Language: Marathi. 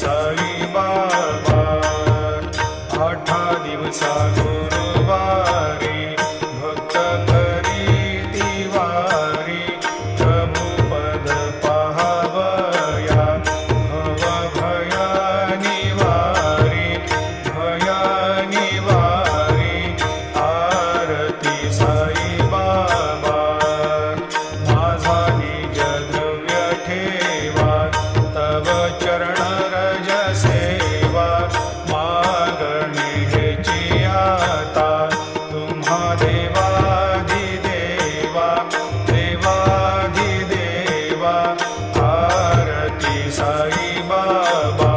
साई बाबा. 8 दिवसा गुरुवारी भक्त करीती वारी. प्रभुपद पाहावया भव भया निवारी. भया निवारी आरती साई बाबा. माझा निज द्रव्य ठेवा तव चरण रज सेवा. मागणी हेची आता तुम्हा देवाधिदेवा. देवाधिदेवा आरती साई बाबा.